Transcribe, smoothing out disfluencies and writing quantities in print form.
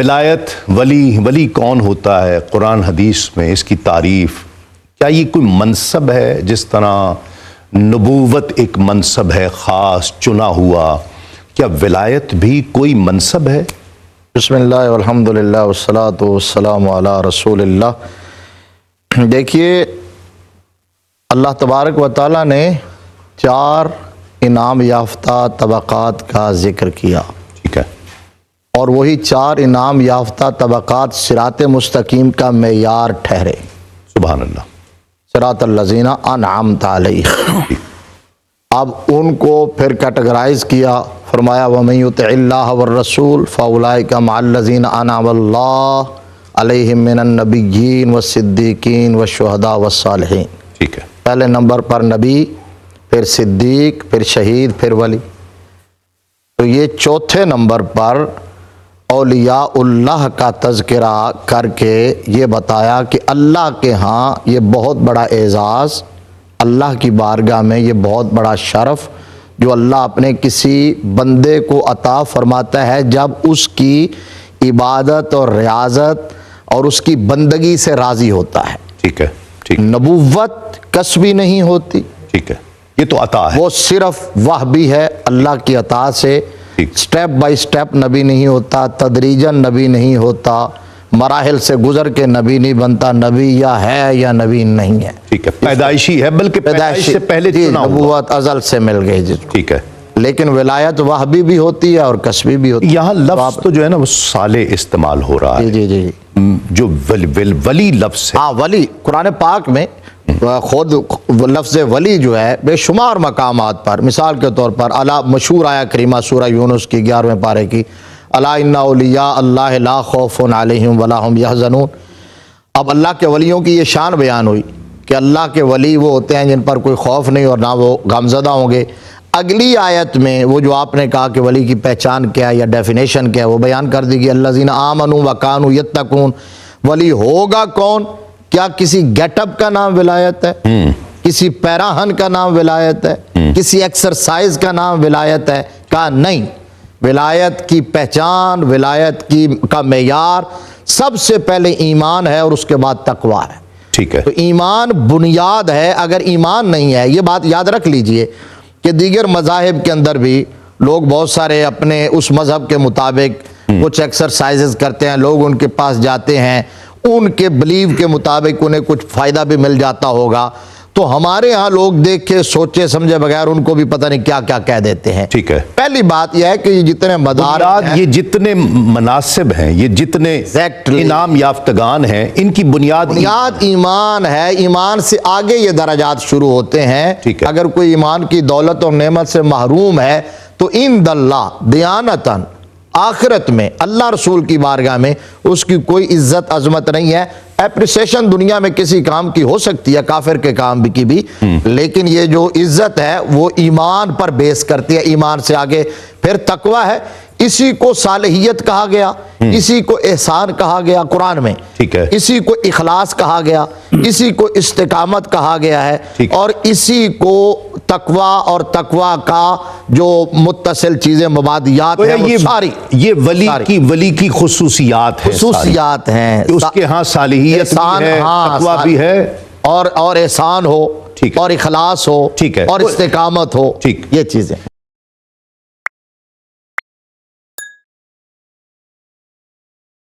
ولایت ولی کون ہوتا ہے قرآن حدیث میں، اس کی تعریف، کیا یہ کوئی منصب ہے جس طرح نبوت ایک منصب ہے خاص چنا ہوا، کیا ولایت بھی کوئی منصب ہے؟ بسم اللہ والحمد للہ والصلاة والسلام علی رسول اللہ۔ دیکھیے، اللہ تبارک و تعالیٰ نے 4 انعام یافتہ طبقات کا ذکر کیا، ٹھیک ہے، اور وہی 4 انعام یافتہ طبقات صراط مستقیم کا معیار ٹھہرے۔ سبحان اللہ۔ صراط الذین انعمت علیہم، اب ان کو پھر کیٹیگرائز کیا، فرمایا وَمَن يُطِعِ اللَّهَ وَالرَّسُولَ فَأُولَٰئِكَ مَعَ الَّذِينَ أَنْعَمَ اللَّهُ عَلَيْهِم مِّنَ النَّبِيِّينَ وَالصِّدِّيقِينَ وَالشُّهَدَاءِ وَالصَّالِحِينَ۔ ٹھیک ہے، پہلے نمبر پر نبی، پھر صدیق، پھر شہید، پھر ولی۔ تو یہ چوتھے نمبر پر اولیاء اللہ کا تذکرہ کر کے یہ بتایا کہ اللہ کے ہاں یہ بہت بڑا اعزاز، اللہ کی بارگاہ میں یہ بہت بڑا شرف جو اللہ اپنے کسی بندے کو عطا فرماتا ہے جب اس کی عبادت اور ریاضت اور اس کی بندگی سے راضی ہوتا ہے۔ ٹھیک ہے، ٹھیک، نبوت کسبی نہیں ہوتی، ٹھیک ہے، یہ تو عطا ہے، وہ صرف وحبی ہے اللہ کی عطا سے۔ سٹیپ بائی سٹیپ نبی نہیں ہوتا، تدریجاً نبی نہیں ہوتا، مراحل سے گزر کے نبی نہیں بنتا، نبی یا ہے یا نبی نہیں ہے، ٹھیک ہے، پیدائشی ہے، بلکہ پیدائش سے پہلے جی، چنا ہوا۔ نبوت ازل سے مل گئی جی، ٹھیک ہے، لیکن ولایت وحبی بھی ہوتی ہے اور کسبی بھی ہوتی ہے۔ یہاں لفظ تو جو ہے نا وہ صالح استعمال ہو رہا ہے، جی جی جی، جو ولی لفظ ہے، ہاں ولی، قرآن پاک میں خود لفظ ولی جو ہے بے شمار مقامات پر، مثال کے طور پر مشہور آیا کریمہ سورہ یونس کی 11ویں پارے کی، الا ان اولیاء اللہ لا خوف علیہم ولا ہم یحزنون۔ اب اللہ کے ولیوں کی یہ شان بیان ہوئی کہ اللہ کے ولی وہ ہوتے ہیں جن پر کوئی خوف نہیں اور نہ وہ غمزدہ ہوں گے۔ اگلی آیت میں وہ جو آپ نے کہا کہ ولی کی پہچان کیا ہے یا ڈیفینیشن کیا ہے وہ بیان کر دی گئی، الذین آمنوا وکانوا یتقون۔ ولی ہوگا کون؟ کیا کسی گیٹ اپ کا نام ولایت ہے؟ کسی پیراہن کا نام ولایت ہے؟ کسی ایکسرسائز کا نام ولایت ہے؟ کہا نہیں، ولایت کی پہچان، ولایت کا معیار سب سے پہلے ایمان ہے اور اس کے بعد تقوی ہے۔ ٹھیک ہے، تو ایمان بنیاد ہے، اگر ایمان نہیں ہے، یہ بات یاد رکھ لیجئے کہ دیگر مذاہب کے اندر بھی لوگ بہت سارے اپنے اس مذہب کے مطابق کچھ ایکسرسائزز کرتے ہیں، لوگ ان کے پاس جاتے ہیں، ان کے بلیو کے مطابق انہیں کچھ فائدہ بھی مل جاتا ہوگا، تو ہمارے ہاں لوگ دیکھ کے سوچے سمجھے بغیر ان کو بھی پتہ نہیں کیا کیا کہہ دیتے ہیں۔ ٹھیک ہے، پہلی بات یہ ہے کہ یہ جتنے مدارج ہیں، یہ جتنے مناسب ہیں، یہ جتنے انعام یافتگان ہیں، ان کی بنیاد ایمان ہے۔ ایمان سے آگے یہ درجات شروع ہوتے ہیں۔ ٹھیک ہے، اگر کوئی ایمان کی دولت اور نعمت سے محروم ہے تو عند اللہ دیانتاً، آخرت میں اللہ رسول کی بارگاہ میں اس کی کوئی عزت عظمت نہیں ہے۔ اپریسیشن دنیا میں کسی کام کی ہو سکتی ہے، کافر کے کام کی بھی، لیکن یہ جو عزت ہے وہ ایمان پر بیس کرتی ہے۔ ایمان سے آگے پھر تقوی ہے، اسی کو صالحیت کہا گیا، اسی کو احسان کہا گیا قرآن میں، ٹھیک ہے، اسی کو اخلاص کہا گیا، اسی کو استقامت کہا گیا ہے، اور اسی کو تقوی اور تقوی کا جو متصل چیزیں مبادیات ہیں وہ ساری یہ ولی کی خصوصیات ہیں کہ اس کے ہاں صالحیت بھی ہے، تقوی بھی ہے، اور احسان ہو، اور اخلاص ہو، اور استقامت ہو، یہ چیزیں۔